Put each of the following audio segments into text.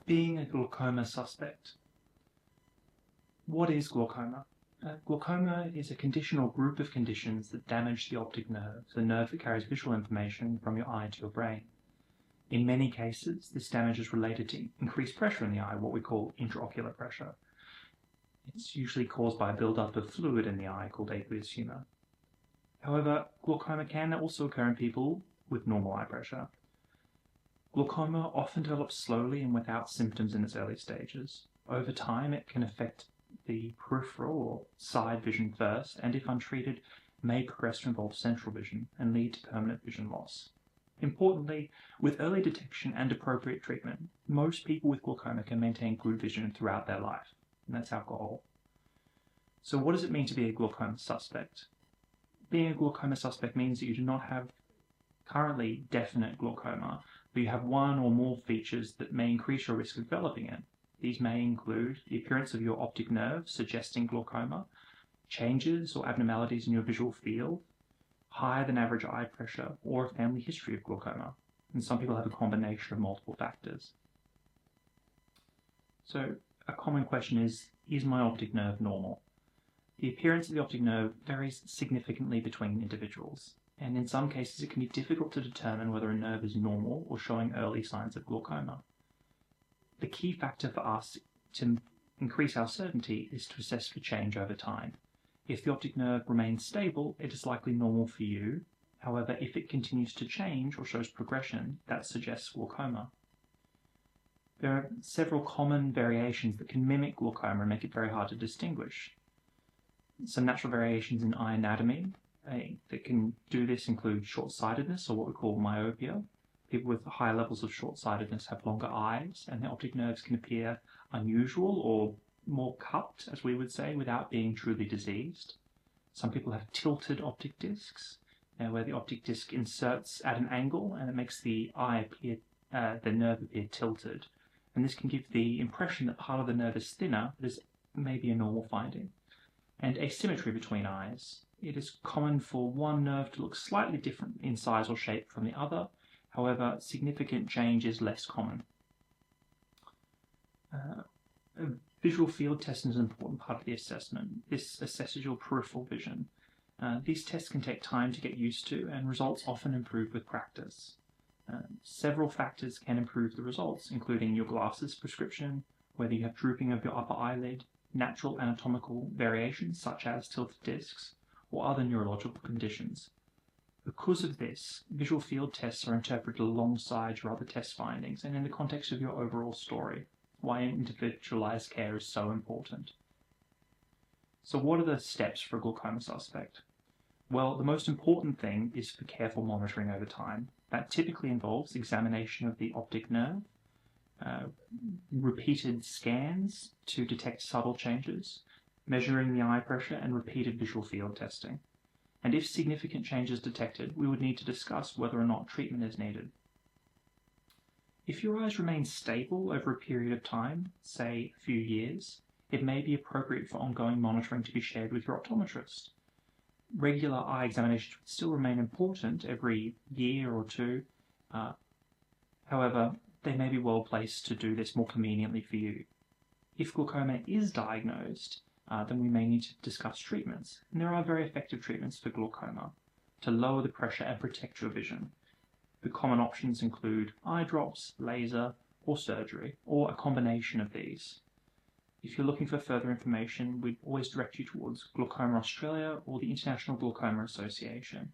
Being a glaucoma suspect. What is glaucoma? Glaucoma is a condition or group of conditions that damage the optic nerve, the nerve that carries visual information from your eye to your brain. In many cases, this damage is related to increased pressure in the eye, what we call intraocular pressure. It's usually caused by a buildup of fluid in the eye called aqueous humor. However, glaucoma can also occur in people with normal eye pressure. Glaucoma often develops slowly and without symptoms in its early stages. Over time, it can affect the peripheral or side vision first, and if untreated, may progress to involve central vision and lead to permanent vision loss. Importantly, with early detection and appropriate treatment, most people with glaucoma can maintain good vision throughout their life, and that's our goal. So what does it mean to be a glaucoma suspect? Being a glaucoma suspect means that you do not have currently definite glaucoma, but you have one or more features that may increase your risk of developing it. These may include the appearance of your optic nerve suggesting glaucoma, changes or abnormalities in your visual field, higher than average eye pressure, or a family history of glaucoma. And some people have a combination of multiple factors. So a common question is my optic nerve normal? The appearance of the optic nerve varies significantly between individuals, and in some cases it can be difficult to determine whether a nerve is normal or showing early signs of glaucoma. The key factor for us to increase our certainty is to assess for change over time. If the optic nerve remains stable, it is likely normal for you. However, if it continues to change or shows progression, that suggests glaucoma. There are several common variations that can mimic glaucoma and make it very hard to distinguish. Some natural variations in eye anatomy that can do this include short-sightedness, or what we call myopia. People with higher levels of short-sightedness have longer eyes, and their optic nerves can appear unusual or more cupped, as we would say, without being truly diseased. Some people have tilted optic discs, where the optic disc inserts at an angle and it makes the nerve appear tilted. And this can give the impression that part of the nerve is thinner, but is maybe a normal finding. And asymmetry between eyes. It is common for one nerve to look slightly different in size or shape from the other. However, significant change is less common. A visual field test is an important part of the assessment. This assesses your peripheral vision. These tests can take time to get used to, and results often improve with practice. Several factors can improve the results, including your glasses prescription, whether you have drooping of your upper eyelid, natural anatomical variations such as tilted discs, or other neurological conditions. Because of this, visual field tests are interpreted alongside your other test findings and in the context of your overall story, why individualized care is so important. So what are the steps for a glaucoma suspect? Well, the most important thing is for careful monitoring over time. That typically involves examination of the optic nerve, repeated scans to detect subtle changes, measuring the eye pressure, and repeated visual field testing. And if significant change is detected, we would need to discuss whether or not treatment is needed. If your eyes remain stable over a period of time, say a few years, it may be appropriate for ongoing monitoring to be shared with your optometrist. Regular eye examinations would still remain important every year or two. However, they may be well placed to do this more conveniently for you. If glaucoma is diagnosed, then we may need to discuss treatments. And there are very effective treatments for glaucoma to lower the pressure and protect your vision. The common options include eye drops, laser, or surgery, or a combination of these. If you're looking for further information, we'd always direct you towards Glaucoma Australia or the International Glaucoma Association.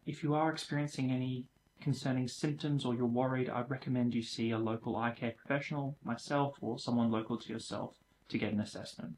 If you are experiencing any concerning symptoms or you're worried, I'd recommend you see a local eye care professional, myself, or someone local to yourself to get an assessment.